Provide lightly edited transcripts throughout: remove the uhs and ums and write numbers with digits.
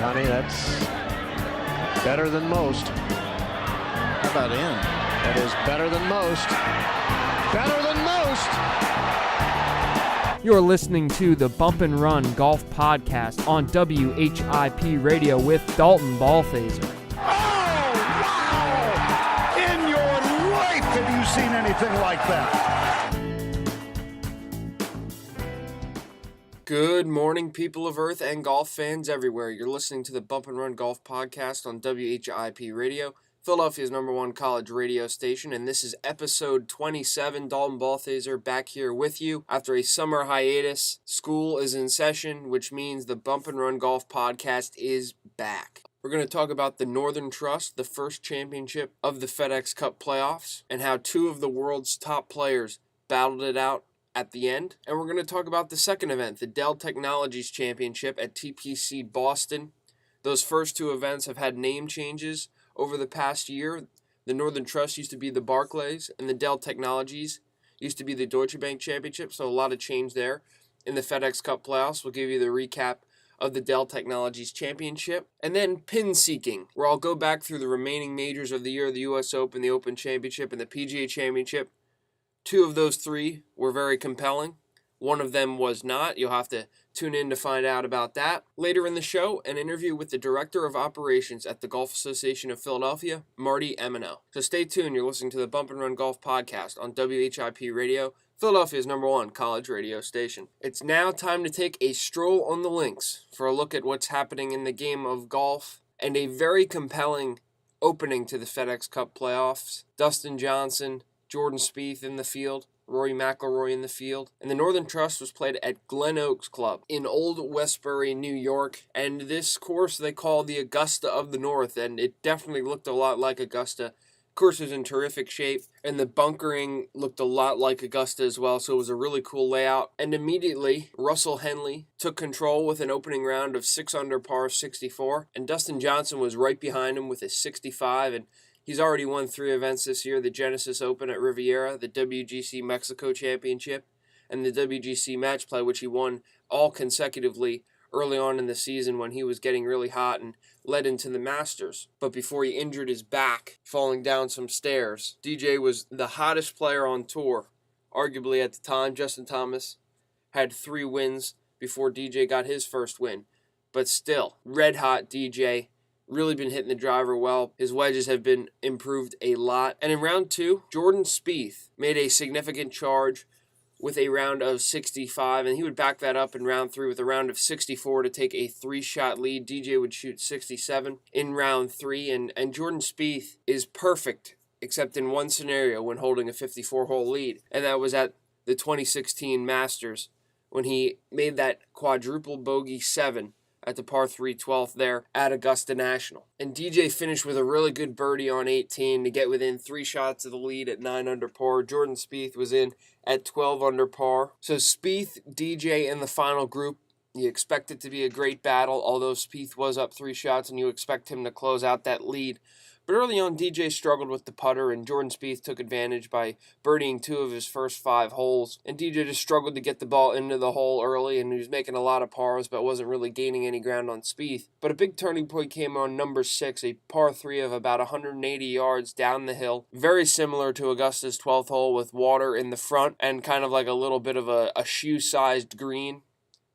Johnny, that's better than most. How about in? That is better than most. Better than most! You're listening to the Bump and Run Golf Podcast on WHIP Radio with Dalton Balthaser. Oh, wow! In your life have you seen anything like that? Good morning, people of Earth and golf fans everywhere. You're listening to the Bump and Run Golf Podcast on WHIP Radio, Philadelphia's #1 college radio station, and this is episode 27. Dalton Balthaser back here with you after a summer hiatus. School is in session, which means the Bump and Run Golf Podcast is back. We're going to talk about the Northern Trust, the first championship of the FedEx Cup playoffs, and how two of the world's top players battled it out at the end. And we're going to talk about the second event, the Dell Technologies Championship at TPC Boston. Those first two events have had name changes over the past year. The Northern Trust used to be the Barclays, and the Dell Technologies used to be the Deutsche Bank Championship, so a lot of change there. In the FedEx Cup playoffs, we'll give you the recap of the Dell Technologies Championship. And then Pinseeking, where I'll go back through the remaining majors of the year, the US Open, the Open Championship, and the PGA Championship. Two of those three were very compelling. One of them was not. You'll have to tune in to find out about that. Later in the show, an interview with the Director of Operations at the Golf Association of Philadelphia, Marty Emeno. So stay tuned. You're listening to the Bump and Run Golf Podcast on WHIP Radio, Philadelphia's #1 college radio station. It's now time to take a stroll on the links for a look at what's happening in the game of golf and a very compelling opening to the FedEx Cup playoffs. Dustin Johnson, Jordan Spieth in the field, Rory McIlroy in the field. And the Northern Trust was played at Glen Oaks Club in Old Westbury, New York. And this course they call the Augusta of the North, and it definitely looked a lot like Augusta. Course was in terrific shape, and the bunkering looked a lot like Augusta as well, so it was a really cool layout. And immediately, Russell Henley took control with an opening round of 6 under par 64, and Dustin Johnson was right behind him with a 65, and he's already won 3 events this year, the Genesis Open at Riviera, the WGC Mexico Championship, and the WGC Match Play, which he won all consecutively early on in the season when he was getting really hot and led into the Masters. But before he injured his back, falling down some stairs, DJ was the hottest player on tour, arguably at the time. Justin Thomas had 3 wins before DJ got his first win. But still, red hot DJ. Really been hitting the driver well. His wedges have been improved a lot. And in round 2, Jordan Spieth made a significant charge with a round of 65, and he would back that up in round 3 with a round of 64 to take a 3-shot lead. DJ would shoot 67 in round 3, and Jordan Spieth is perfect, except in one scenario when holding a 54-hole lead, and that was at the 2016 Masters when he made that quadruple bogey 7 at the par 3 12th there at Augusta National. And DJ finished with a really good birdie on 18 to get within 3 shots of the lead at 9 under par. Jordan Spieth was in at 12 under par. So Spieth, DJ in the final group. You expect it to be a great battle, although Spieth was up 3 shots and you expect him to close out that lead. But early on, DJ struggled with the putter, and Jordan Spieth took advantage by birdieing 2 of his first 5 holes. And DJ just struggled to get the ball into the hole early, and he was making a lot of pars, but wasn't really gaining any ground on Spieth. But a big turning point came on number 6, a par 3 of about 180 yards down the hill. Very similar to Augusta's 12th hole with water in the front and kind of like a little bit of a shoe-sized green.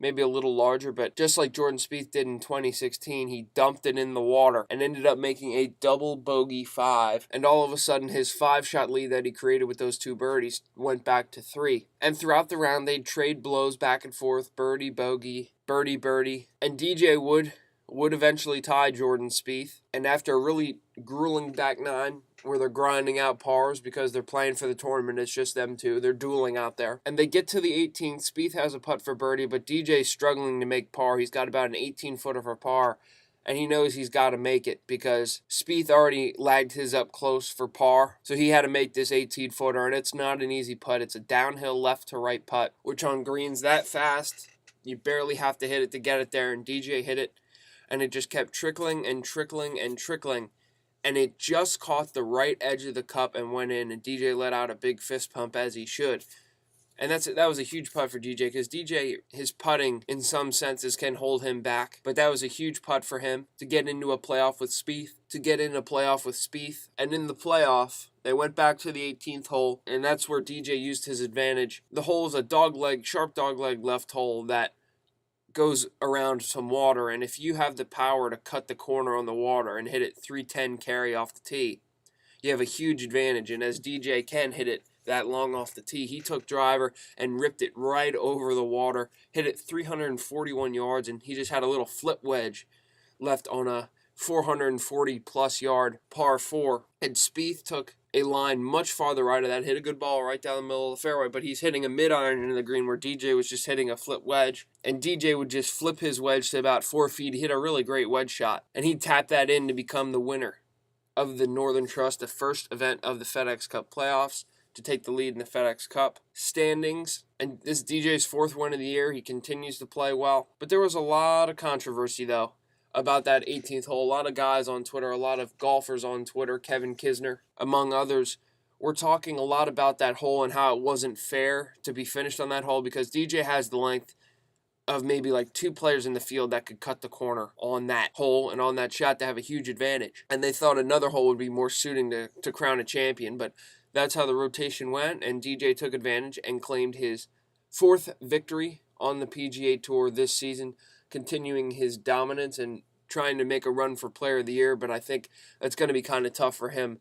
Maybe a little larger, but just like Jordan Spieth did in 2016, he dumped it in the water and ended up making a double bogey 5. And all of a sudden, his 5-shot lead that he created with those 2 birdies went back to 3. And throughout the round, they'd trade blows back and forth, birdie, bogey, birdie, birdie. And DJ would eventually tie Jordan Spieth. And after a really grueling back 9, where they're grinding out pars because they're playing for the tournament. It's just them two. They're dueling out there. And they get to the 18th. Spieth has a putt for birdie, but DJ's struggling to make par. He's got about an 18-footer for par, and he knows he's got to make it because Spieth already lagged his up close for par. So he had to make this 18-footer, and it's not an easy putt. It's a downhill left-to-right putt, which on greens that fast, you barely have to hit it to get it there, and DJ hit it, and it just kept trickling and trickling and trickling. And it just caught the right edge of the cup and went in, and DJ let out a big fist pump as he should. And that was a huge putt for DJ, because DJ, his putting in some senses can hold him back. But that was a huge putt for him to get into a playoff with Spieth. And in the playoff, they went back to the 18th hole, and that's where DJ used his advantage. The hole is a sharp dogleg left hole that goes around some water, and if you have the power to cut the corner on the water and hit it 310 carry off the tee, you have a huge advantage. And as DJ can hit it that long off the tee, he took driver and ripped it right over the water, hit it 341 yards, and he just had a little flip wedge left on a 440-plus yard par 4. And Spieth took a line much farther right of that, hit a good ball right down the middle of the fairway, but he's hitting a mid-iron into the green where DJ was just hitting a flip wedge. And DJ would just flip his wedge to about 4 feet, hit a really great wedge shot, and he'd tap that in to become the winner of the Northern Trust, the first event of the FedEx Cup playoffs, to take the lead in the FedEx Cup standings. And this is DJ's 4th win of the year. He continues to play well. But there was a lot of controversy, though, about that 18th hole. A lot of guys on Twitter, a lot of golfers on Twitter, Kevin Kisner, among others, were talking a lot about that hole and how it wasn't fair to be finished on that hole, because DJ has the length of maybe like 2 players in the field that could cut the corner on that hole and on that shot to have a huge advantage. And they thought another hole would be more suiting to crown a champion, but that's how the rotation went, and DJ took advantage and claimed his 4th victory on the PGA Tour this season, continuing his dominance and trying to make a run for Player of the Year. But I think that's going to be kind of tough for him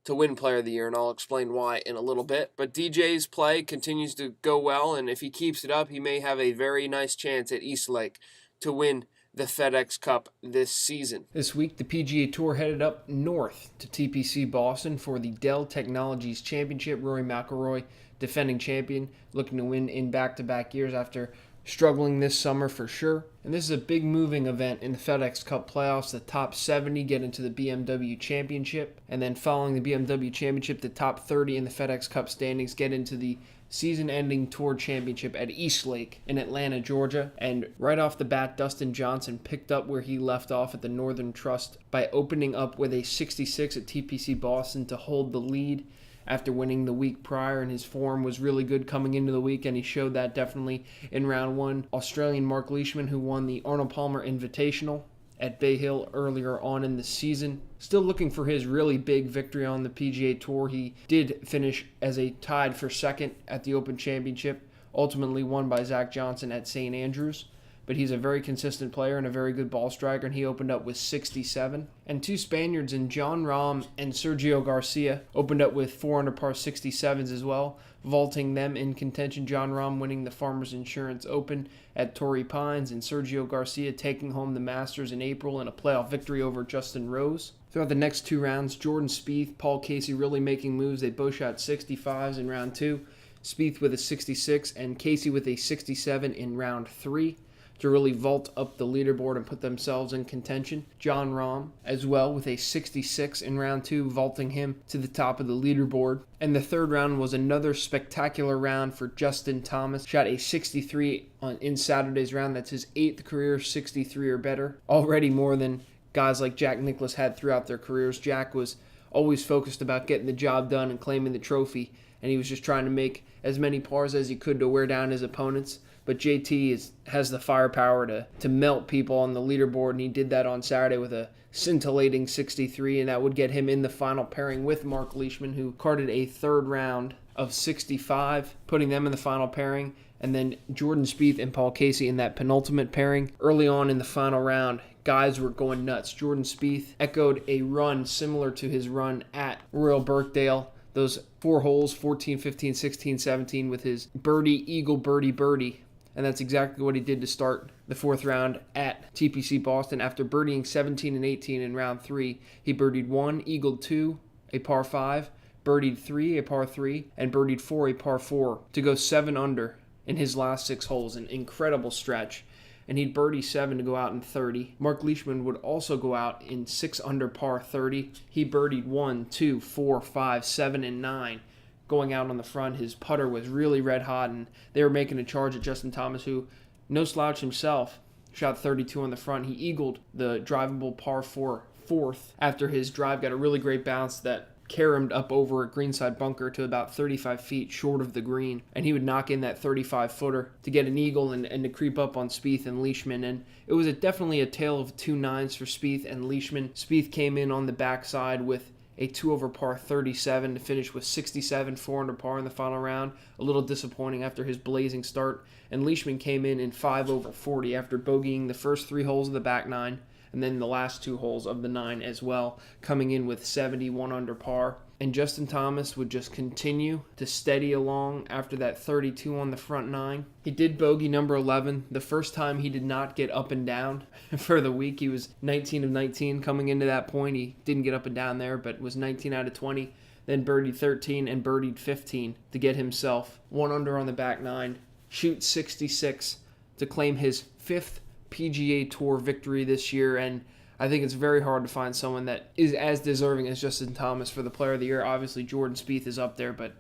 to win Player of the Year, and I'll explain why in a little bit. But DJ's play continues to go well, and if he keeps it up, he may have a very nice chance at Eastlake to win the FedEx Cup this season. This week, the PGA Tour headed up north to TPC Boston for the Dell Technologies Championship. Rory McIlroy, defending champion, looking to win in back-to-back years after struggling this summer for sure. And this is a big moving event in the FedEx Cup playoffs. The top 70 get into the BMW Championship, and then following the BMW Championship, the top 30 in the FedEx Cup standings get into the season-ending Tour Championship at Eastlake in Atlanta, Georgia. And right off the bat, Dustin Johnson picked up where he left off at the Northern Trust by opening up with a 66 at TPC Boston to hold the lead after winning the week prior, and his form was really good coming into the week, and he showed that definitely in round 1. Australian Mark Leishman, who won the Arnold Palmer Invitational at Bay Hill earlier on in the season, still looking for his really big victory on the PGA Tour. He did finish as a tied for 2nd at the Open Championship, ultimately won by Zach Johnson at St. Andrews. But he's a very consistent player and a very good ball striker, and he opened up with 67. And 2 Spaniards in Jon Rahm and Sergio Garcia opened up with 4 under par 67s as well, vaulting them in contention. Jon Rahm winning the Farmers Insurance Open at Torrey Pines, and Sergio Garcia taking home the Masters in April in a playoff victory over Justin Rose. Throughout the next 2 rounds, Jordan Spieth, Paul Casey really making moves. They both shot 65s in round 2. Spieth with a 66 and Casey with a 67 in round 3. To really vault up the leaderboard and put themselves in contention. Jon Rahm as well with a 66 in round 2, vaulting him to the top of the leaderboard. And the 3rd round was another spectacular round for Justin Thomas. Shot a 63 in Saturday's round. That's his 8th career 63 or better. Already more than guys like Jack Nicklaus had throughout their careers. Jack was always focused about getting the job done and claiming the trophy, and he was just trying to make as many pars as he could to wear down his opponents. But JT has the firepower to melt people on the leaderboard, and he did that on Saturday with a scintillating 63, and that would get him in the final pairing with Mark Leishman, who carded a 3rd round of 65, putting them in the final pairing. And then Jordan Spieth and Paul Casey in that penultimate pairing. Early on in the final round, guys were going nuts. Jordan Spieth echoed a run similar to his run at Royal Birkdale. Those 4 holes, 14, 15, 16, 17, with his birdie, eagle, birdie, birdie. And that's exactly what he did to start the 4th round at TPC Boston. After birdieing 17 and 18 in round 3, he birdied 1, eagled 2, a par 5, birdied 3, a par 3, and birdied 4, a par 4, to go 7 under in his last 6 holes. An incredible stretch. And he'd birdie 7 to go out in 30. Mark Leishman would also go out in 6 under par 30. He birdied 1, 2, 4, 5, 7, and 9. Going out on the front, his putter was really red hot, and they were making a charge at Justin Thomas, who, no slouch himself, shot 32 on the front. He eagled the drivable par 4 4th after his drive got a really great bounce that caromed up over a greenside bunker to about 35 feet short of the green, and he would knock in that 35-footer to get an eagle and to creep up on Spieth and Leishman. And it was definitely a tale of two nines for Spieth and Leishman. Spieth came in on the backside with a 2 over par 37 to finish with 67, 4 under par in the final round. A little disappointing after his blazing start. And Leishman came in 5 over 40 after bogeying the first 3 holes of the back nine, and then the last 2 holes of the 9 as well, coming in with 71 under par. And Justin Thomas would just continue to steady along after that 32 on the front 9. He did bogey number 11, the first time he did not get up and down for the week. He was 19 of 19 coming into that point. He didn't get up and down there, but was 19 out of 20. Then birdied 13 and birdied 15 to get himself 1 under on the back 9, shoot 66 to claim his 5th PGA Tour victory this year. And I think it's very hard to find someone that is as deserving as Justin Thomas for the Player of the Year. Obviously, Jordan Spieth is up there, but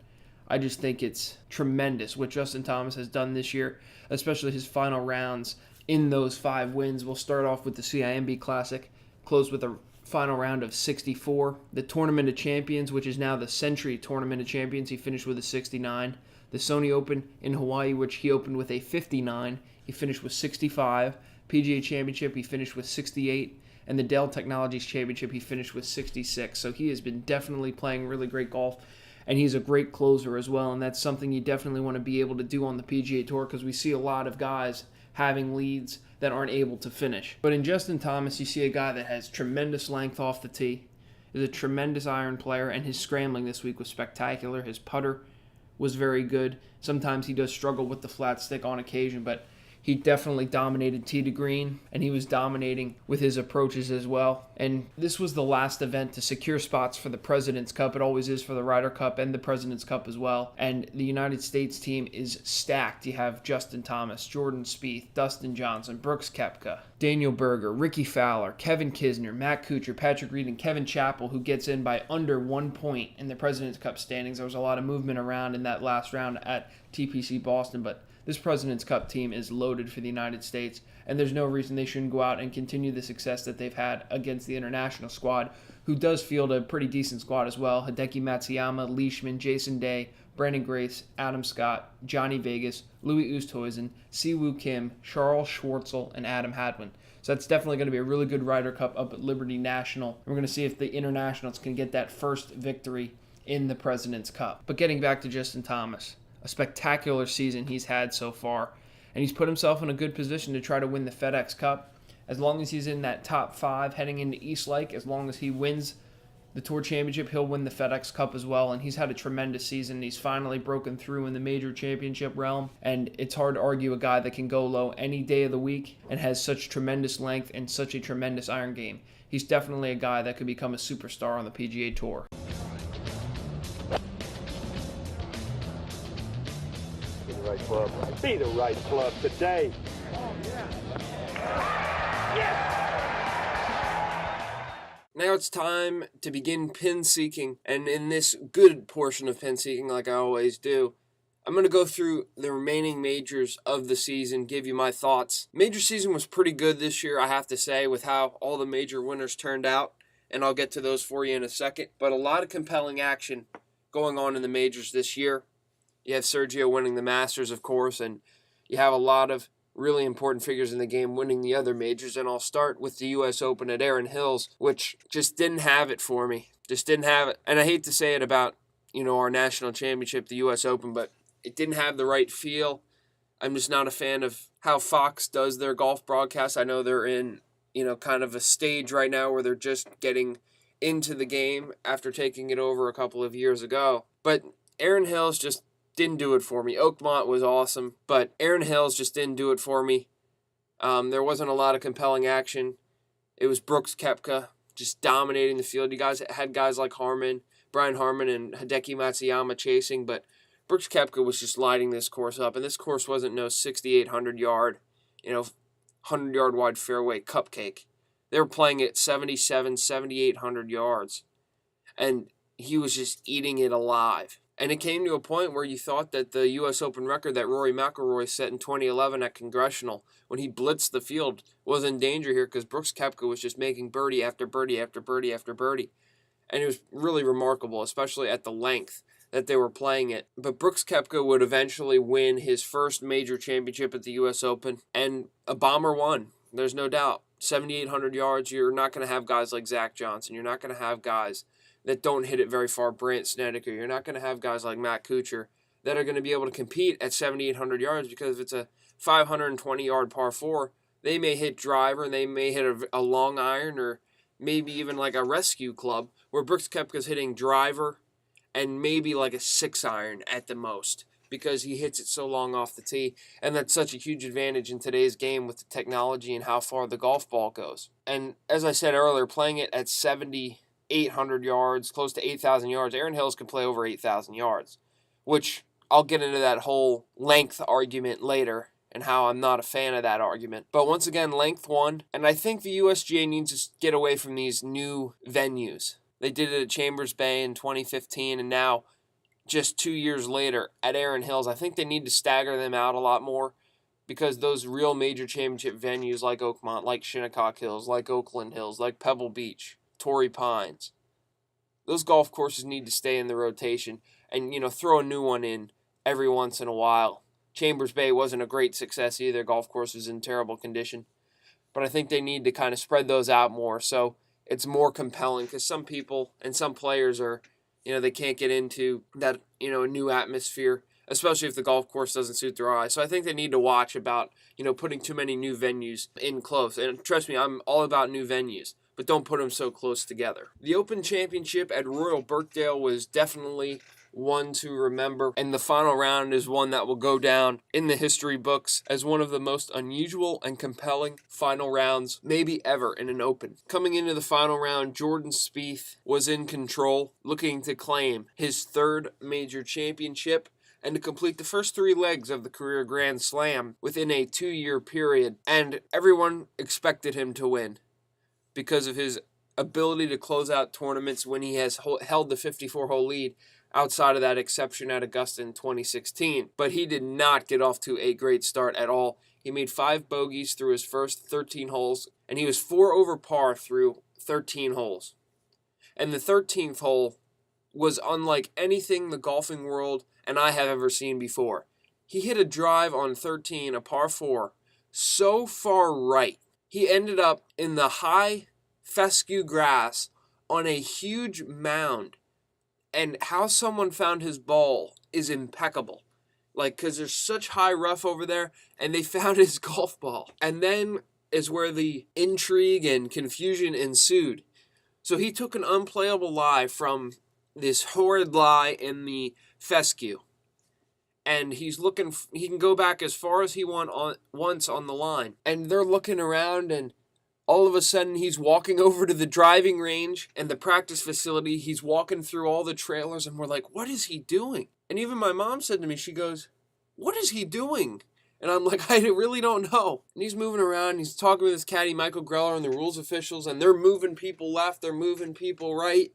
I just think it's tremendous what Justin Thomas has done this year, especially his final rounds in those 5 wins. We'll start off with the CIMB Classic, close with a final round of 64. The Tournament of Champions, which is now the Century Tournament of Champions, he finished with a 69. The Sony Open in Hawaii, which he opened with a 59, he finished with 65. PGA Championship, he finished with 68. And the Dell Technologies Championship, he finished with 66. So he has been definitely playing really great golf, and he's a great closer as well, and that's something you definitely want to be able to do on the PGA Tour, because we see a lot of guys having leads that aren't able to finish. But in Justin Thomas, you see a guy that has tremendous length off the tee, is a tremendous iron player, and his scrambling this week was spectacular. His putter was very good. Sometimes he does struggle with the flat stick on occasion, but he definitely dominated tee to green, and he was dominating with his approaches as well. And this was the last event to secure spots for the President's Cup. It always is for the Ryder Cup and the President's Cup as well. And the United States team is stacked. You have Justin Thomas, Jordan Spieth, Dustin Johnson, Brooks Koepka, Daniel Berger, Ricky Fowler, Kevin Kisner, Matt Kuchar, Patrick Reed, and Kevin Chappell, who gets in by under 1 point in the President's Cup standings. There was a lot of movement around in that last round at TPC Boston, but this President's Cup team is loaded for the United States, and there's no reason they shouldn't go out and continue the success that they've had against the international squad, who does field a pretty decent squad as well. Hideki Matsuyama, Leishman, Jason Day, Brandon Grace, Adam Scott, Johnny Vegas, Louis Oosthuizen, Siwoo Kim, Charles Schwartzel, and Adam Hadwin. So that's definitely going to be a really good Ryder Cup up at Liberty National. We're going to see if the internationals can get that first victory in the President's Cup. But getting back to Justin Thomas, a spectacular season he's had so far, and he's put himself in a good position to try to win the FedEx Cup. As long as he's in that top 5 heading into East Lake, as long as he wins the Tour Championship, he'll win the FedEx Cup as well, and he's had a tremendous season. He's finally broken through in the major championship realm, and it's hard to argue a guy that can go low any day of the week and has such tremendous length and such a tremendous iron game. He's definitely a guy that could become a superstar on the PGA Tour. Right club. Be the right club today. Oh, yeah. Now it's time to begin pin seeking, and in this good portion of pin seeking, like I always do, I'm going to go through the remaining majors of the season, give you my thoughts. Major season was pretty good this year, I have to say, with how all the major winners turned out, and I'll get to those for you in a second. But a lot of compelling action going on in the majors this year. You have Sergio winning the Masters, of course, and you have a lot of really important figures in the game winning the other majors. And I'll start with the U.S. Open at Erin Hills, which just didn't have it for me. Just didn't have it. And I hate to say it about, our national championship, the U.S. Open, but it didn't have the right feel. I'm just not a fan of how Fox does their golf broadcasts. I know they're in, kind of a stage right now where they're just getting into the game after taking it over a couple of years ago. But Erin Hills just didn't do it for me. Oakmont was awesome, but Erin Hills just didn't do it for me. There wasn't a lot of compelling action. It was Brooks Koepka just dominating the field. You guys had guys like Brian Harman, and Hideki Matsuyama chasing, but Brooks Koepka was just lighting this course up, and this course wasn't no 6,800-yard, 100-yard wide fairway cupcake. They were playing at 7,800 yards, and he was just eating it alive. And it came to a point where you thought that the U.S. Open record that Rory McIlroy set in 2011 at Congressional, when he blitzed the field, was in danger here because Brooks Koepka was just making birdie after birdie after birdie after birdie. and it was really remarkable, especially at the length that they were playing it. But Brooks Koepka would eventually win his first major championship at the U.S. Open, and a bomber won. There's no doubt. 7,800 yards, you're not going to have guys like Zach Johnson. You're not going to have guys that don't hit it very far, Brandt Snedeker. You're not going to have guys like Matt Kuchar that are going to be able to compete at 7,800 yards, because if it's a 520-yard par 4, they may hit driver, and they may hit a long iron, or maybe even like a rescue club, where Brooks Koepka's hitting driver and maybe like a 6-iron at the most, because he hits it so long off the tee, and that's such a huge advantage in today's game with the technology and how far the golf ball goes. And as I said earlier, playing it at 7,800 yards, close to 8,000 yards, Aaron Hills can play over 8,000 yards, which I'll get into that whole length argument later and how I'm not a fan of that argument. But once again, length won, and I think the USGA needs to get away from these new venues. They did it at Chambers Bay in 2015, and now, just 2 years later, at Aaron Hills, I think they need to stagger them out a lot more, because those real major championship venues like Oakmont, like Shinnecock Hills, like Oakland Hills, like Pebble Beach, Torrey Pines, those golf courses need to stay in the rotation and, throw a new one in every once in a while. Chambers Bay wasn't a great success either. Golf course was in terrible condition. But I think they need to kind of spread those out more so it's more compelling, because some people and some players are, they can't get into that, a new atmosphere, especially if the golf course doesn't suit their eye. So I think they need to watch about, putting too many new venues in close. And trust me, I'm all about new venues, but don't put them so close together. The Open Championship at Royal Birkdale was definitely one to remember, and the final round is one that will go down in the history books as one of the most unusual and compelling final rounds maybe ever in an Open. Coming into the final round, Jordan Spieth was in control, looking to claim his third major championship and to complete the first 3 legs of the career Grand Slam within a 2-year period, and everyone expected him to win because of his ability to close out tournaments when he has held the 54-hole lead outside of that exception at Augusta in 2016. But he did not get off to a great start at all. He made 5 bogeys through his first 13 holes, and he was 4 over par through 13 holes. And the 13th hole was unlike anything the golfing world and I have ever seen before. He hit a drive on 13, a par 4, so far right. He ended up in the high fescue grass on a huge mound. And how someone found his ball is impeccable. Because there's such high rough over there, and they found his golf ball. And then is where the intrigue and confusion ensued. So he took an unplayable lie from this horrid lie in the fescue. And he can go back as far as he wants on the line. And they're looking around, and all of a sudden, he's walking over to the driving range and the practice facility. He's walking through all the trailers, and we're like, what is he doing? And even my mom said to me, she goes, what is he doing? And I'm like, I really don't know. And he's moving around. He's talking with his caddy, Michael Greller, and the rules officials, and they're moving people left. They're moving people right.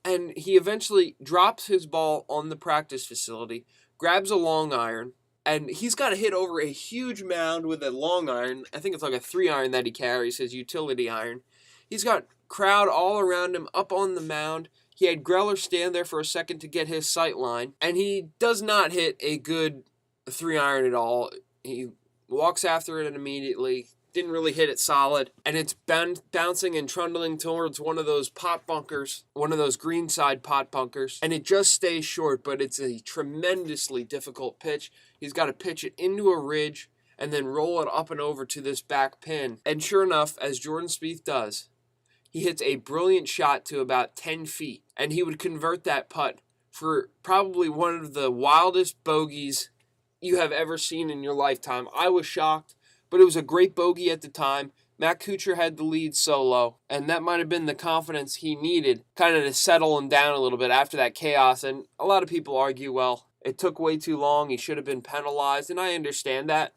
And he eventually drops his ball on the practice facility, grabs a long iron, and he's got to hit over a huge mound with a long iron. I think it's like a 3-iron that he carries, his utility iron. He's got crowd all around him up on the mound. He had Greller stand there for a second to get his sight line, and he does not hit a good 3-iron at all. He walks after it immediately, didn't really hit it solid, and it's bouncing and trundling towards one of those pot bunkers, one of those greenside pot bunkers, and it just stays short, but it's a tremendously difficult pitch. He's got to pitch it into a ridge and then roll it up and over to this back pin. And sure enough, as Jordan Spieth does, he hits a brilliant shot to about 10 feet, and he would convert that putt for probably one of the wildest bogeys you have ever seen in your lifetime. I was shocked, but it was a great bogey at the time. Matt Kuchar had the lead solo, and that might have been the confidence he needed kind of to settle him down a little bit after that chaos. And a lot of people argue, well, it took way too long. He should have been penalized, and I understand that.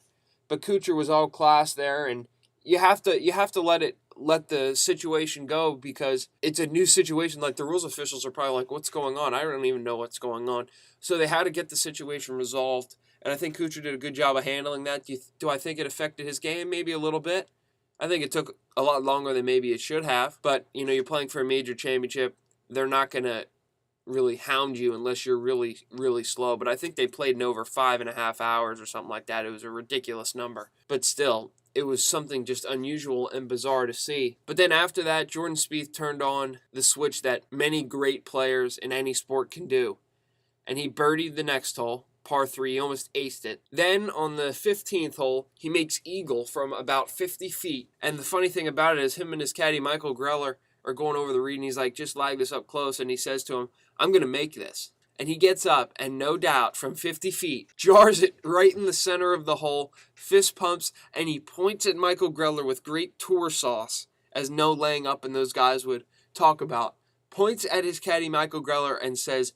But Kuchar was all class there, and you have to let the situation go, because it's a new situation. Like, the rules officials are probably like, what's going on? I don't even know what's going on. So they had to get the situation resolved, and I think Kuchar did a good job of handling that. Do I think it affected his game? Maybe a little bit. I think it took a lot longer than maybe it should have, but you're playing for a major championship. they're not going to really hound you unless you're really, really slow. But I think they played in over 5.5 hours or something like that. It was a ridiculous number. But still, it was something just unusual and bizarre to see. But then after that, Jordan Spieth turned on the switch that many great players in any sport can do. And he birdied the next hole, par 3, he almost aced it. Then on the 15th hole, he makes eagle from about 50 feet. And the funny thing about it is him and his caddy, Michael Greller, are going over the read, and he's like, just lag this up close, and he says to him, I'm going to make this. And he gets up, and no doubt, from 50 feet, jars it right in the center of the hole, fist pumps, and he points at Michael Greller with great tour sauce, as no laying up and those guys would talk about. Points at his caddy, Michael Greller, and says,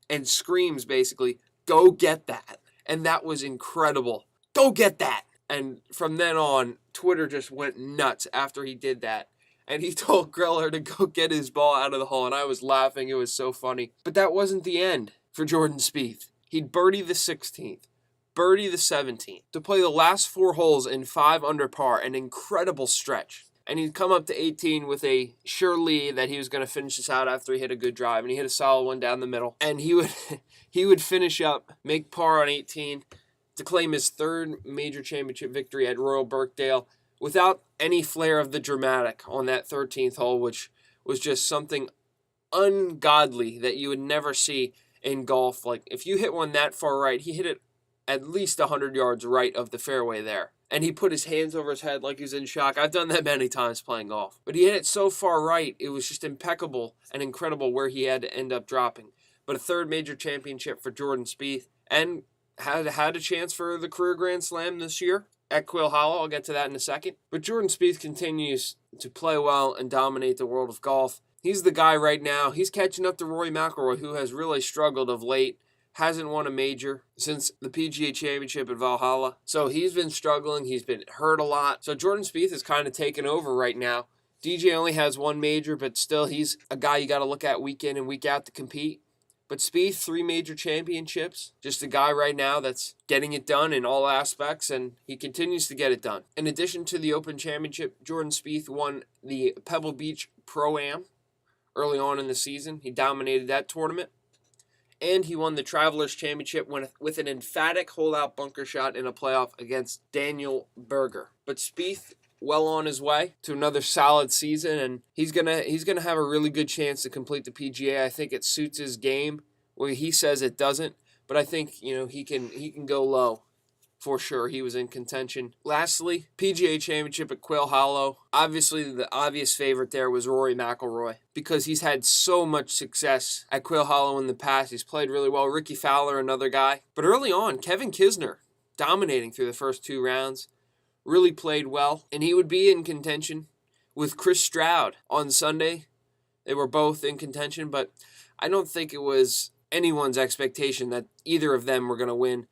and screams basically, go get that. And that was incredible. Go get that. And from then on, Twitter just went nuts after he did that. And he told Greller to go get his ball out of the hole, and I was laughing. It was so funny. But that wasn't the end for Jordan Spieth. He'd birdie the 16th, birdie the 17th, to play the last 4 holes in 5 under par, an incredible stretch. And he'd come up to 18 with a sure lead that he was going to finish this out after he hit a good drive, and he hit a solid one down the middle. And he would finish up, make par on 18, to claim his 3rd major championship victory at Royal Birkdale, without any flair of the dramatic on that 13th hole, which was just something ungodly that you would never see in golf. Like, if you hit one that far right, he hit it at least 100 yards right of the fairway there. And he put his hands over his head like he was in shock. I've done that many times playing golf. But he hit it so far right, it was just impeccable and incredible where he had to end up dropping. But a 3rd major championship for Jordan Spieth, and had a chance for the career Grand Slam this year at Quail Hollow. I'll get to that in a second. But Jordan Spieth continues to play well and dominate the world of golf. He's the guy right now. He's catching up to Rory McIlroy, who has really struggled of late. Hasn't won a major since the PGA Championship at Valhalla. So he's been struggling. He's been hurt a lot. So Jordan Spieth is kind of taking over right now. DJ only has 1 major, but still he's a guy you got to look at week in and week out to compete. But Spieth, 3 major championships. Just a guy right now that's getting it done in all aspects, and he continues to get it done. In addition to the Open Championship, Jordan Spieth won the Pebble Beach Pro-Am early on in the season. He dominated that tournament. And he won the Travelers Championship with an emphatic hole-out bunker shot in a playoff against Daniel Berger. But Spieth, well on his way to another solid season, and he's gonna have a really good chance to complete the PGA. I think it suits his game, where he says it doesn't, but I think he can go low for sure. He was in contention. Lastly, PGA Championship at Quail Hollow. Obviously, the obvious favorite there was Rory McIlroy, because he's had so much success at Quail Hollow in the past. He's played really well. Ricky Fowler, another guy. But early on, Kevin Kisner dominating through the first 2 rounds. Really played well, and he would be in contention with Chris Stroud on Sunday. They were both in contention, but I don't think it was anyone's expectation that either of them were going to win.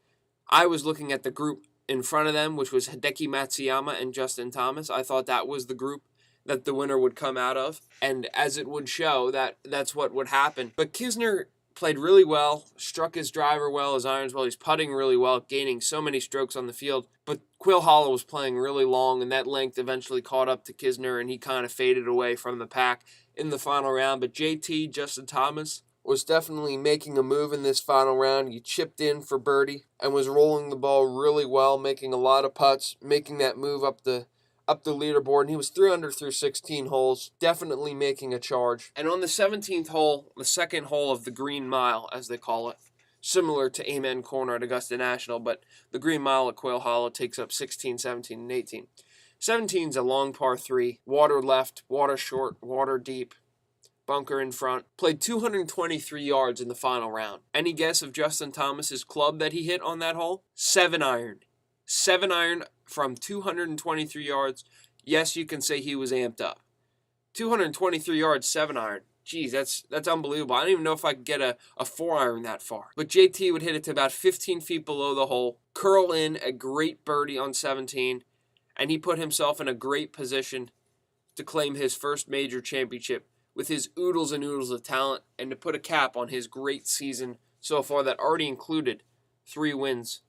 I was looking at the group in front of them, which was Hideki Matsuyama and Justin Thomas. I thought that was the group that the winner would come out of, and as it would show, that's what would happen. But Kisner played really well, struck his driver well, his irons well. He's putting really well, gaining so many strokes on the field. But Quail Hollow was playing really long, and that length eventually caught up to Kisner, and he kind of faded away from the pack in the final round. But JT, Justin Thomas, was definitely making a move in this final round. He chipped in for birdie and was rolling the ball really well, making a lot of putts, making that move up the leaderboard. And he was 3 under through 16 holes, definitely making a charge. And on the 17th hole, the second hole of the Green Mile, as they call it, similar to Amen Corner at Augusta National, but the Green Mile at Quail Hollow takes up 16, 17, and 18. 17's a long par 3, water left, water short, water deep, bunker in front. Played 223 yards in the final round. Any guess of Justin Thomas's club that he hit on that hole? 7-iron. 7-iron from 223 yards. Yes, you can say he was amped up. 223 yards, 7-iron. Geez, that's unbelievable. I don't even know if I could get a 4-iron that far. But JT would hit it to about 15 feet below the hole, curl in a great birdie on 17, and he put himself in a great position to claim his first major championship with his oodles and oodles of talent, and to put a cap on his great season so far that already included 3 wins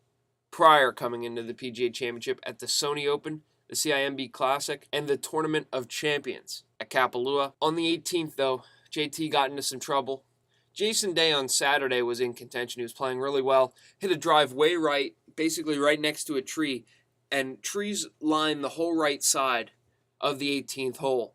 prior coming into the PGA Championship at the Sony Open, the CIMB Classic, and the Tournament of Champions at Kapalua. On the 18th, though, JT got into some trouble. Jason Day on Saturday was in contention. He was playing really well. Hit a drive way right, basically right next to a tree. And trees line the whole right side of the 18th hole.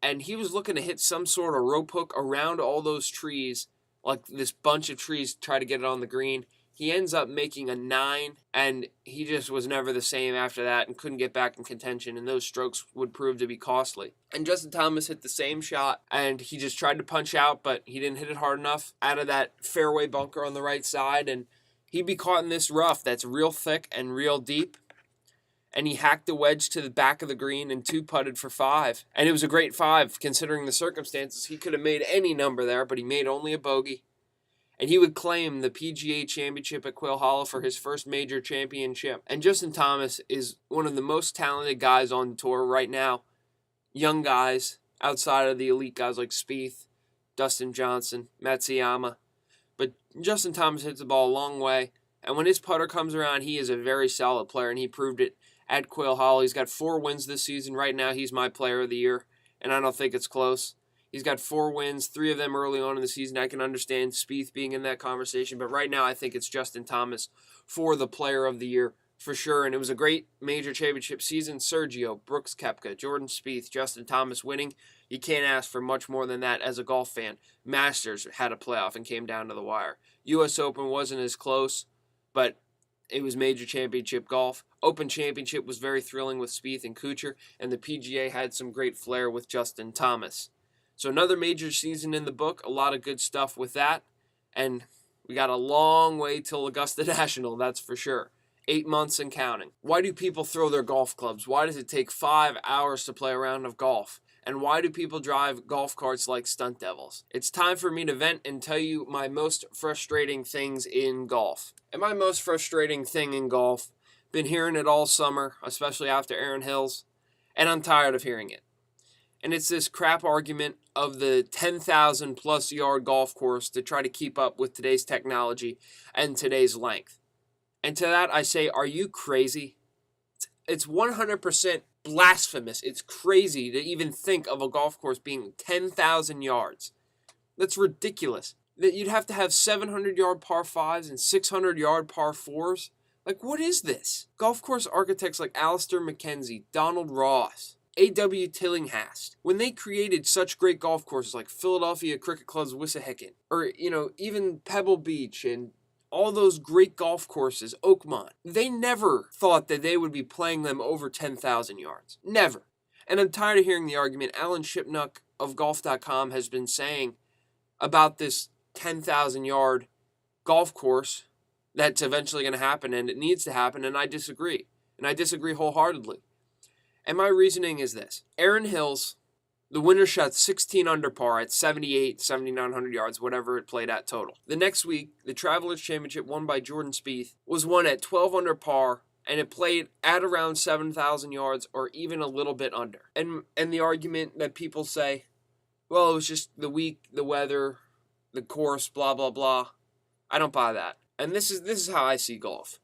And he was looking to hit some sort of rope hook around all those trees, like this bunch of trees, try to get it on the green. He ends up making a 9, and he just was never the same after that and couldn't get back in contention, and those strokes would prove to be costly. And Justin Thomas hit the same shot, and he just tried to punch out, but he didn't hit it hard enough out of that fairway bunker on the right side, and he'd be caught in this rough that's real thick and real deep. And he hacked the wedge to the back of the green and 2-putted for 5. And it was a great 5, considering the circumstances. He could have made any number there, but he made only a bogey. And he would claim the PGA Championship at Quail Hollow for his first major championship. And Justin Thomas is one of the most talented guys on the tour right now. Young guys, outside of the elite guys like Spieth, Dustin Johnson, Matsuyama. But Justin Thomas hits the ball a long way. And when his putter comes around, he is a very solid player, and he proved it at Quail Hollow. He's got 4 wins this season. Right now, he's my player of the year, and I don't think it's close. He's got 4 wins, 3 of them early on in the season. I can understand Spieth being in that conversation, but right now I think it's Justin Thomas for the player of the year for sure. And it was a great major championship season. Sergio, Brooks Koepka, Jordan Spieth, Justin Thomas winning. You can't ask for much more than that as a golf fan. Masters had a playoff and came down to the wire. U.S. Open wasn't as close, but it was major championship golf. Open Championship was very thrilling with Spieth and Kuchar, and the PGA had some great flair with Justin Thomas. So another major season in the book, a lot of good stuff with that, and we got a long way till Augusta National, that's for sure. 8 months and counting. Why do people throw their golf clubs? Why does it take 5 hours to play a round of golf? And why do people drive golf carts like stunt devils? It's time for me to vent and tell you my most frustrating things in golf. And my most frustrating thing in golf, been hearing it all summer, especially after Erin Hills, and I'm tired of hearing it. And it's this crap argument of the 10,000 plus yard golf course to try to keep up with today's technology and today's length. And to that I say, are you crazy? It's 100% blasphemous. It's crazy to even think of a golf course being 10,000 yards. That's ridiculous. That you'd have to have 700-yard par 5s and 600-yard par 4s. Like, what is this? Golf course architects like Alistair McKenzie, Donald Ross, A.W. Tillinghast, when they created such great golf courses like Philadelphia Cricket Club's Wissahickon, or, even Pebble Beach and all those great golf courses, Oakmont, they never thought that they would be playing them over 10,000 yards. Never. And I'm tired of hearing the argument Alan Shipnuck of Golf.com has been saying about this 10,000-yard golf course that's eventually going to happen, and it needs to happen, and I disagree. And I disagree wholeheartedly. And my reasoning is this. Erin Hills, the winner shot 16 under par at 7,900 yards, whatever it played at total. The next week, the Travelers Championship won by Jordan Spieth was won at 12 under par, and it played at around 7,000 yards or even a little bit under. And the argument that people say, well, it was just the week, the weather, the course, blah, blah, blah. I don't buy that. And this is how I see golf.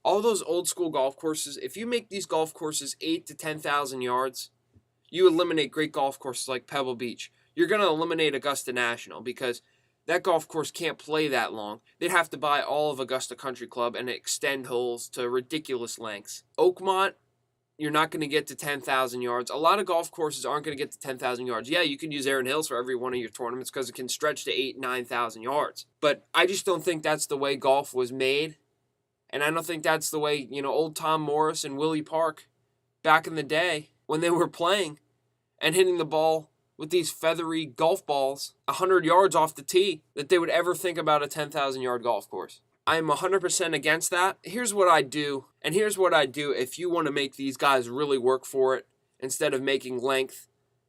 All those old school golf courses, if you make these golf courses 8 to 10,000 yards, you eliminate great golf courses like Pebble Beach. You're going to eliminate Augusta National because that golf course can't play that long. They'd have to buy all of Augusta Country Club and extend holes to ridiculous lengths. Oakmont, you're not going to get to 10,000 yards. A lot of golf courses aren't going to get to 10,000 yards. Yeah, you can use Erin Hills for every one of your tournaments because it can stretch to 8,000, 9,000 yards. But I just don't think that's the way golf was made. And I don't think that's the way, old Tom Morris and Willie Park back in the day when they were playing and hitting the ball with these feathery golf balls 100 yards off the tee, that they would ever think about a 10,000-yard golf course. I'm 100% against that. Here's what I do, and here's what I do if you want to make these guys really work for it instead of making length,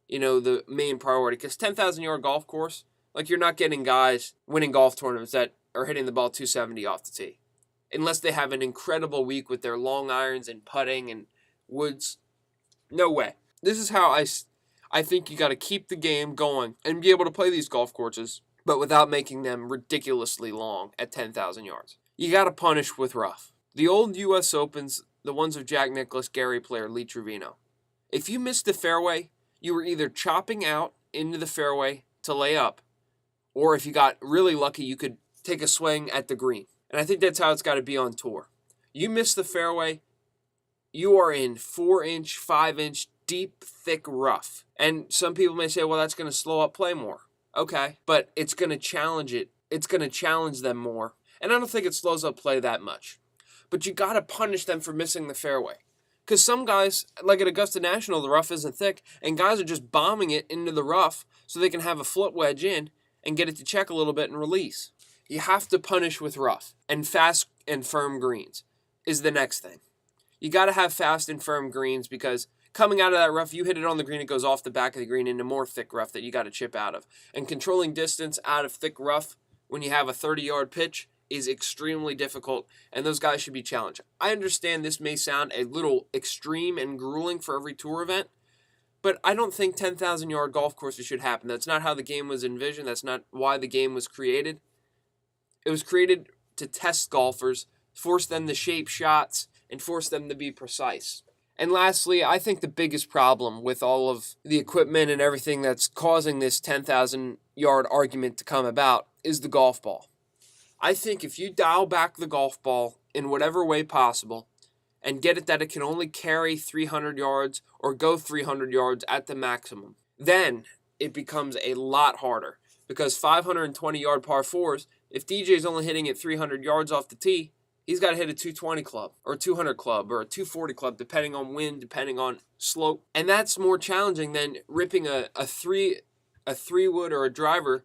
the main priority. Because 10,000-yard golf course, you're not getting guys winning golf tournaments that are hitting the ball 270 off the tee. Unless they have an incredible week with their long irons and putting and woods. No way. This is how I think you got to keep the game going and be able to play these golf courses, but without making them ridiculously long at 10,000 yards. You got to punish with rough. The old U.S. Opens, the ones of Jack Nicklaus, Gary Player, Lee Trevino. If you missed the fairway, you were either chopping out into the fairway to lay up. Or if you got really lucky, you could take a swing at the green. And I think that's how it's got to be on tour. You miss the fairway, you are in 4-inch, 5-inch, deep, thick rough. And some people may say, well, that's going to slow up play more. Okay, but it's going to challenge it. It's going to challenge them more. And I don't think it slows up play that much. But you got to punish them for missing the fairway. Because some guys, like at Augusta National, the rough isn't thick, and guys are just bombing it into the rough so they can have a foot wedge in and get it to check a little bit and release. You have to punish with rough, and fast and firm greens is the next thing. You got to have fast and firm greens because coming out of that rough, you hit it on the green, it goes off the back of the green into more thick rough that you got to chip out of. And controlling distance out of thick rough when you have a 30-yard pitch is extremely difficult, and those guys should be challenged. I understand this may sound a little extreme and grueling for every tour event, but I don't think 10,000-yard golf courses should happen. That's not how the game was envisioned. That's not why the game was created. It was created to test golfers, force them to shape shots, and force them to be precise. And lastly, I think the biggest problem with all of the equipment and everything that's causing this 10,000-yard argument to come about is the golf ball. I think if you dial back the golf ball in whatever way possible and get it that it can only carry 300 yards or go 300 yards at the maximum, then it becomes a lot harder. Because 520-yard par fours, if DJ's only hitting it 300 yards off the tee, he's got to hit a 220 club or a 200 club or a 240 club, depending on wind, depending on slope. And that's more challenging than ripping a 3-wood or a driver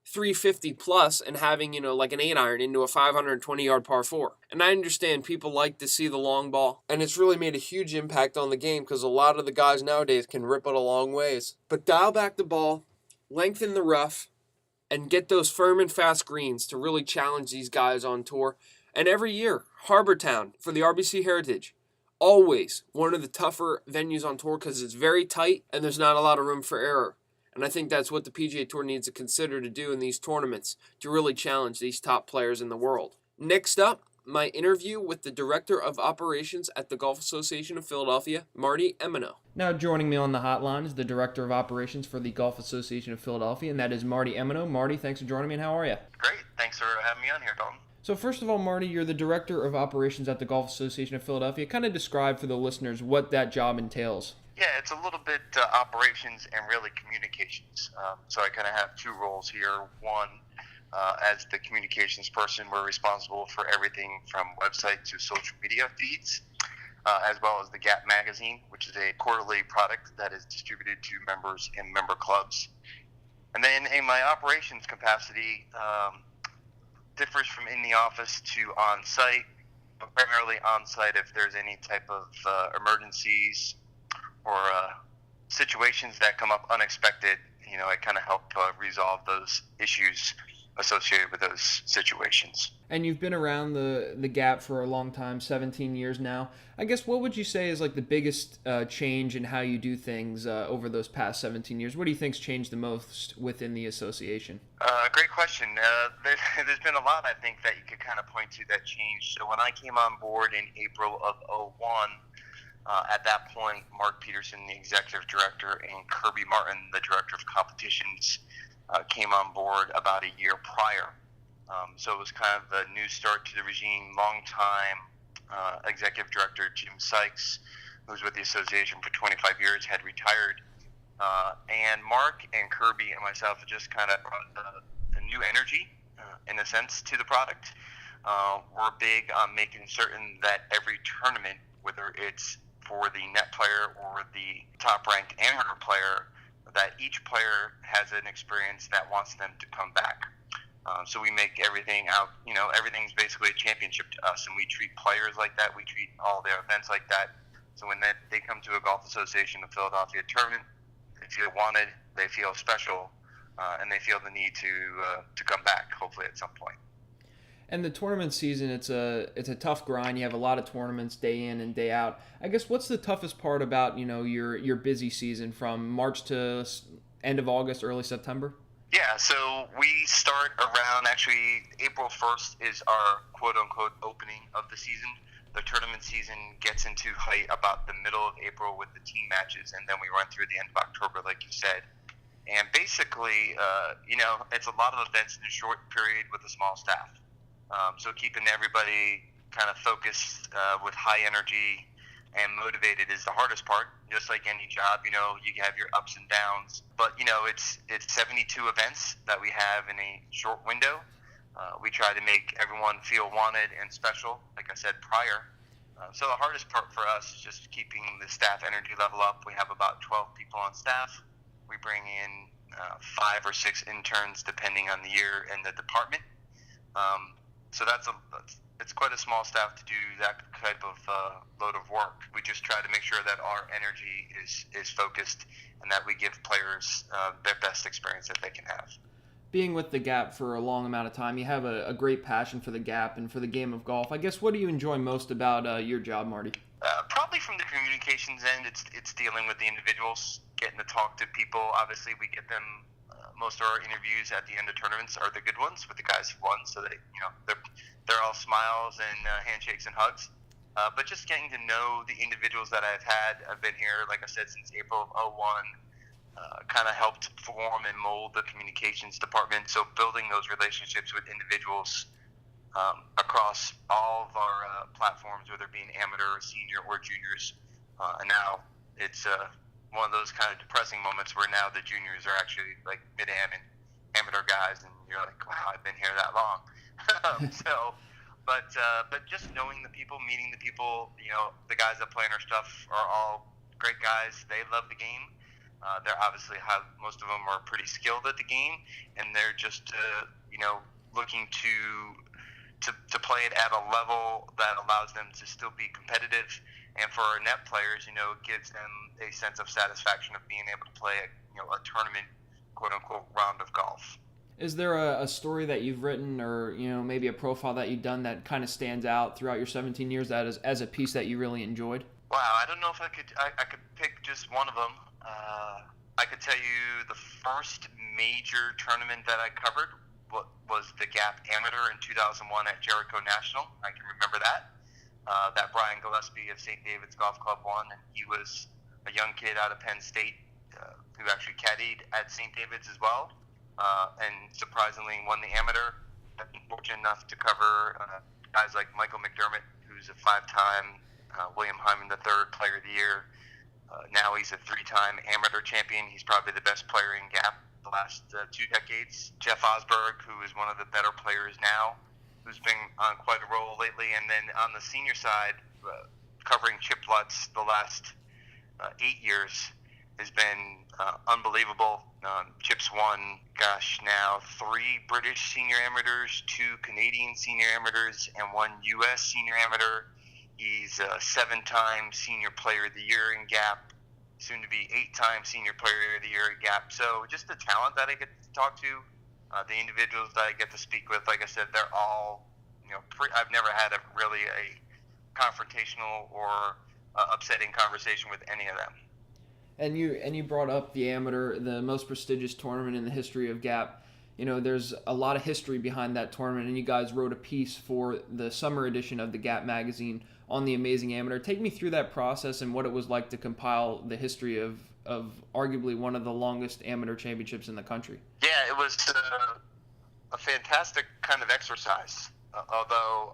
350 plus and having, like an 8-iron into a 520-yard par 4. And I understand people like to see the long ball, and it's really made a huge impact on the game because a lot of the guys nowadays can rip it a long ways. But dial back the ball, lengthen the rough, and get those firm and fast greens to really challenge these guys on tour. And every year, Harbor Town for the RBC Heritage, always one of the tougher venues on tour because it's very tight and there's not a lot of room for error. And I think that's what the PGA Tour needs to consider to do in these tournaments to really challenge these top players in the world. Next up, my interview with the Director of Operations at the Golf Association of Philadelphia, Marty Emeno. Now joining me on the hotline is the Director of Operations for the Golf Association of Philadelphia, and that is Marty Emeno. Marty, thanks for joining me, and how are you? Great. Thanks for having me on here, Dalton. So first of all, Marty, you're the Director of Operations at the Golf Association of Philadelphia. Kind of describe for the listeners what that job entails. Yeah, it's a little bit operations and really communications. So I kind of have two roles here. One, as the communications person, we're responsible for everything from website to social media feeds, as well as the Gap magazine, which is a quarterly product that is distributed to members in member clubs. And then in my operations capacity, differs from in the office to on-site, but primarily on-site if there's any type of emergencies or situations that come up unexpected. I kind of help resolve those issues associated with those situations. And you've been around the Gap for a long time, 17 years now. I guess what would you say is like the biggest change in how you do things over those past 17 years? What do you think's changed the most within the association? Great question. There's been a lot, I think, that you could kind of point to that changed. So when I came on board in April of 2001, at that point, Mark Peterson, the executive director, and Kirby Martin, the director of competitions, came on board about a year prior. So it was kind of a new start to the regime. Long-time executive director Jim Sykes, who was with the association for 25 years, had retired. And Mark and Kirby and myself just kind of brought a new energy, in a sense, to the product. We're big on making certain that every tournament, whether it's for the net player or the top-ranked amateur player, that each player has an experience that wants them to come back. So we make everything out, everything's basically a championship to us, and we treat players like that. We treat all their events like that. So when they come to a Golf Association of Philadelphia tournament, they feel wanted, they feel special, and they feel the need to come back, hopefully at some point. And the tournament season, it's a tough grind. You have a lot of tournaments day in and day out. I guess what's the toughest part about your busy season from March to end of August, early September? Yeah, so we start around actually April 1st is our quote unquote opening of the season. The tournament season gets into height about the middle of April with the team matches, and then we run through the end of October, like you said. And basically, it's a lot of events in a short period with a small staff. So keeping everybody kind of focused with high energy and motivated is the hardest part. Just like any job, you have your ups and downs. But, it's 72 events that we have in a short window. We try to make everyone feel wanted and special, like I said prior. So the hardest part for us is just keeping the staff energy level up. We have about 12 people on staff. We bring in 5 or 6 interns, depending on the year and the department. So it's quite a small staff to do that type of load of work. We just try to make sure that our energy is focused and that we give players their best experience that they can have. Being with the Gap for a long amount of time, you have a great passion for the Gap and for the game of golf. I guess, what do you enjoy most about your job, Marty? Probably from the communications end, it's dealing with the individuals, getting to talk to people. Obviously, we get them. Most of our interviews at the end of tournaments are the good ones with the guys who won, so they're all smiles and handshakes and hugs. But just getting to know the individuals that I've had. I've been here, like I said, since April of 2001. Kind of helped form and mold the communications department. So building those relationships with individuals across all of our platforms, whether it be an amateur, senior, or juniors. And now it's one of those kind of depressing moments where now the juniors are actually like mid-am and amateur guys, and you're like, wow, I've been here that long. But just knowing the people, meeting the people, the guys that play in our stuff are all great guys. They love the game. They're obviously most of them are pretty skilled at the game, and they're just looking to play it at a level that allows them to still be competitive. And for our net players, it gives them a sense of satisfaction of being able to play a tournament, quote unquote, round of golf. Is there a story that you've written, or maybe a profile that you've done that kind of stands out throughout your 17 years that is as a piece that you really enjoyed? Wow, I don't know if I could pick just one of them. I could tell you the first major tournament that I covered was the Gap Amateur in 2001 at Jericho National. I can remember that. That Brian Gillespie of St. David's Golf Club won, and he was a young kid out of Penn State who actually caddied at St. David's as well, and surprisingly won the Amateur. I've been fortunate enough to cover guys like Michael McDermott, who's a 5-time William Hyman III Player of the Year. Now he's a 3-time amateur champion. He's probably the best player in Gap the last 2 decades. Jeff Osberg, who is one of the better players now, who's been on quite a roll lately. And then on the senior side, covering Chip Lutz the last 8 years has been unbelievable. Chip's won, now 3 British senior amateurs, 2 Canadian senior amateurs, and 1 U.S. senior amateur. He's a 7-time Senior Player of the Year in Gap, soon to be 8-time Senior Player of the Year in Gap. So just the talent that I get to talk to, the individuals that I get to speak with, like I said, they're all, I've never had a confrontational or upsetting conversation with any of them. And you brought up the Amateur, the most prestigious tournament in the history of Gap. There's a lot of history behind that tournament, and you guys wrote a piece for the summer edition of the Gap magazine on the Amazing Amateur. Take me through that process and what it was like to compile the history of arguably one of the longest amateur championships in the country. Yeah, it was a fantastic kind of exercise. Although,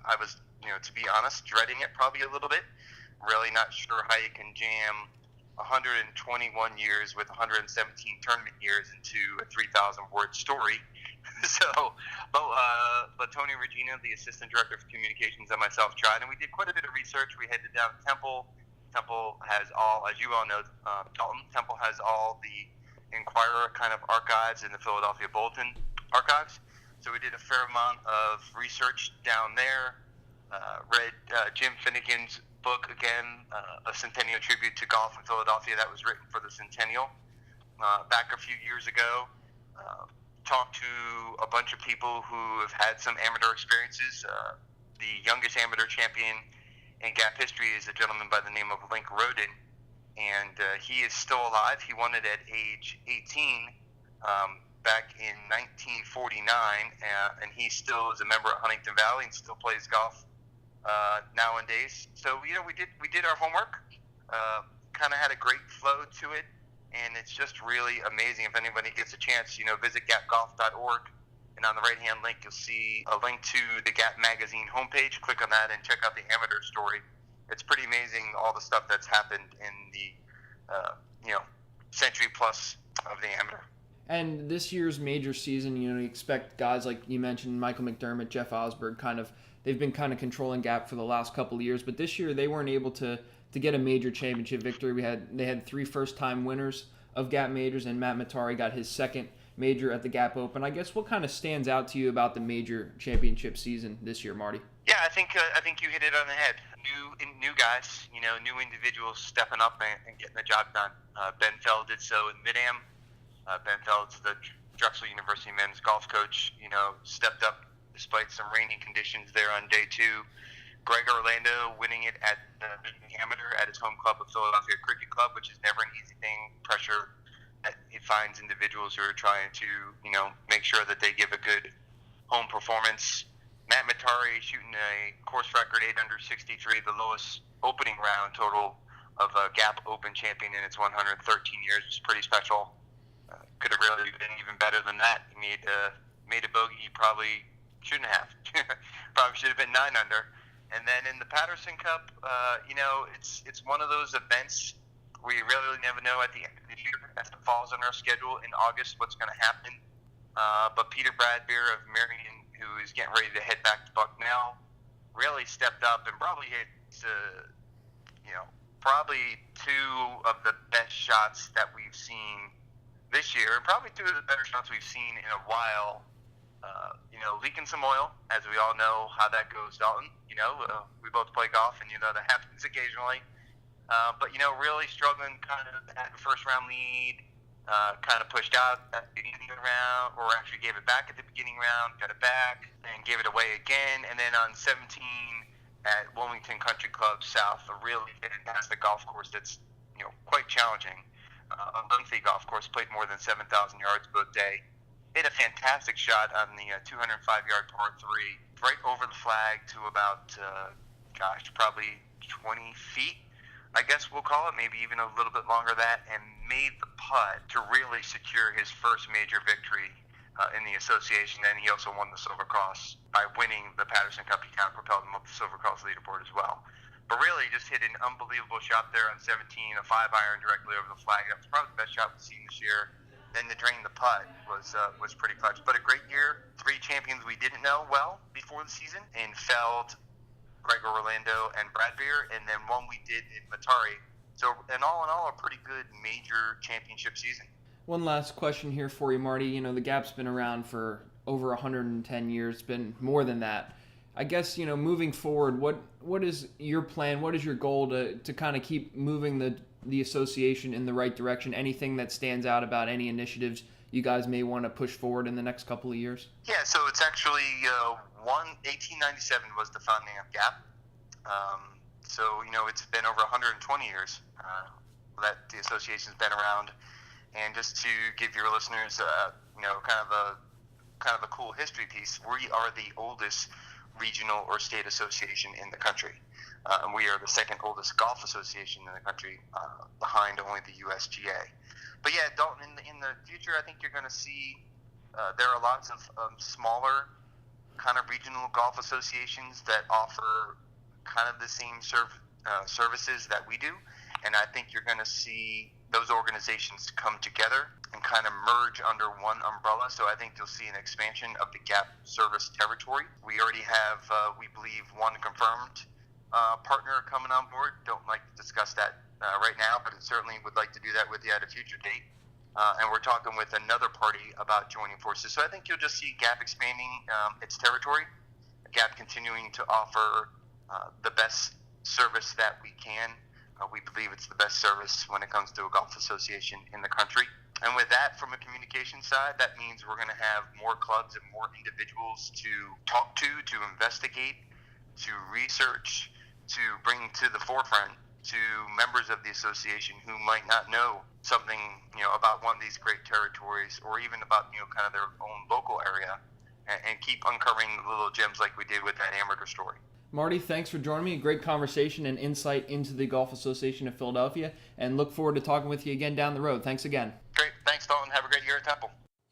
I was, to be honest, dreading it probably a little bit. Really not sure how you can jam 121 years with 117 tournament years into a 3,000-word story. But Tony Regina, the assistant director of communications, and myself tried, and we did quite a bit of research. We headed down to Temple. Temple has all, as you all know, Dalton, Temple has all the Inquirer kind of archives in the Philadelphia Bulletin archives. So we did a fair amount of research down there. Read Jim Finnegan's book again, a Centennial Tribute to Golf in Philadelphia that was written for the Centennial back a few years ago. Talked to a bunch of people who have had some amateur experiences. The youngest amateur champion in Gap history is a gentleman by the name of Link Roden, and he is still alive. He won it at age 18 back in 1949, and he still is a member at Huntington Valley and still plays golf nowadays. So we did our homework. Kind of had a great flow to it. and it's just really amazing. If anybody gets a chance, visit gapgolf.org, and on the right-hand link, you'll see a link to the Gap Magazine homepage. Click on that and check out the amateur story. It's pretty amazing, all the stuff that's happened in the, century plus of the amateur. And this year's major season, you expect guys like you mentioned, Michael McDermott, Jeff Osberg, they've been kind of controlling Gap for the last couple of years, but this year they weren't able to get a major championship victory. They had 3 first-time winners of Gap majors, and Matt Matari got his second major at the Gap Open. I guess what kind of stands out to you about the major championship season this year, Marty? Yeah, I think you hit it on the head. New guys, new individuals stepping up and getting the job done. Ben Feld did so in Mid-Am. Ben Feld's the Drexel University men's golf coach, stepped up despite some rainy conditions there on day 2. Greg Orlando winning it at the amateur at his home club of Philadelphia Cricket Club, which is never an easy thing. Pressure that he finds individuals who are trying to, make sure that they give a good home performance. Matt Matari shooting a course record 8 under 63, the lowest opening round total of a Gap Open champion in its 113 years, which is pretty special. Could have really been even better than that. He made a bogey he probably shouldn't have. Probably should have been 9 under. And then in the Patterson Cup, it's one of those events where you really never know at the end of the year, as it falls on our schedule in August, what's going to happen. But Peter Bradbeer of Marion, who is getting ready to head back to Bucknell, really stepped up and probably hit, probably 2 of the best shots that we've seen this year, and probably 2 of the better shots we've seen in a while. Leaking some oil, as we all know how that goes, Dalton. We both play golf, and that happens occasionally. But really struggling kind of at the first round lead, kind of pushed out at the beginning of the round, or actually gave it back at the beginning round, got it back, and gave it away again. And then on 17 at Wilmington Country Club South, a really fantastic golf course that's quite challenging. A lengthy golf course, played more than 7,000 yards both day. Hit a fantastic shot on the 205-yard par 3, right over the flag to about, probably 20 feet, I guess we'll call it, maybe even a little bit longer than that, and made the putt to really secure his first major victory in the association. And he also won the Silver Cross by winning the Patterson Cup. He kind of propelled him up the Silver Cross leaderboard as well. But really just hit an unbelievable shot there on 17, a 5-iron directly over the flag. That was probably the best shot we've seen this year. Then to drain the putt was pretty clutch. But a great year. 3 champions we didn't know well before the season in Feld, Gregor Orlando, and Bradbeer, and then one we did in Matari. So, in all, a pretty good major championship season. One last question here for you, Marty. The Gap's been around for over 110 years. It's been more than that. I guess, moving forward, what is your plan? What is your goal to kind of keep moving the association in the right direction? Anything that stands out about any initiatives you guys may want to push forward in the next couple of years? Yeah, so it's actually 1897 was the founding of Gap. It's been over 120 years that the association's been around. And just to give your listeners, kind of a cool history piece, we are the oldest regional or state association in the country. And we are the second oldest golf association in the country, behind only the USGA. But yeah, Dalton, in the future, I think you're going to see there are lots of smaller kind of regional golf associations that offer kind of the same services that we do. And I think you're going to see those organizations come together and kind of merge under one umbrella. So I think you'll see an expansion of the Gap service territory. We already have, we believe, one confirmed partner coming on board. Don't like to discuss that right now, but certainly would like to do that with you at a future date. And we're talking with another party about joining forces. So I think you'll just see Gap expanding its territory, Gap continuing to offer the best service that we can. We believe it's the best service when it comes to a golf association in the country. And with that, from a communication side, that means we're going to have more clubs and more individuals to talk to investigate, to research, to bring to the forefront to members of the association who might not know something, about one of these great territories, or even about, kind of their own local area, and keep uncovering the little gems like we did with that amateur story. Marty, thanks for joining me. A great conversation and insight into the Golf Association of Philadelphia, and look forward to talking with you again down the road. Thanks again. Great. Thanks, Dalton. Have a great year at Temple.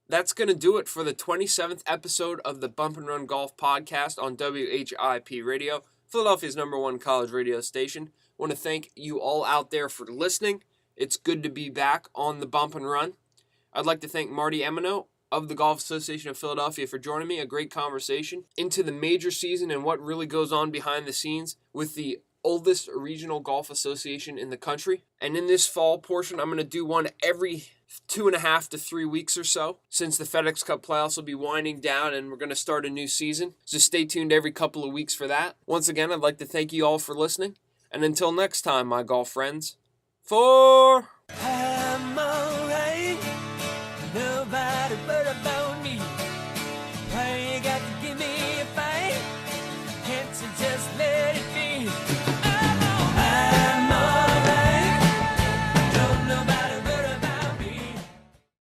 That's going to do it for the 27th episode of the Bump and Run Golf Podcast on WHIP Radio, Philadelphia's #1 college radio station. I want to thank you all out there for listening. It's good to be back on the Bump and Run. I'd like to thank Marty Emeno of the Golf Association of Philadelphia for joining me. A great conversation into the major season and what really goes on behind the scenes with the oldest regional golf association in the country. And in this fall portion, I'm going to do one every 2.5 to 3 weeks or so, since the FedEx Cup playoffs will be winding down and we're going to start a new season. So stay tuned every couple of weeks for that. Once again, I'd like to thank you all for listening. And until next time, my golf friends, for Emeno.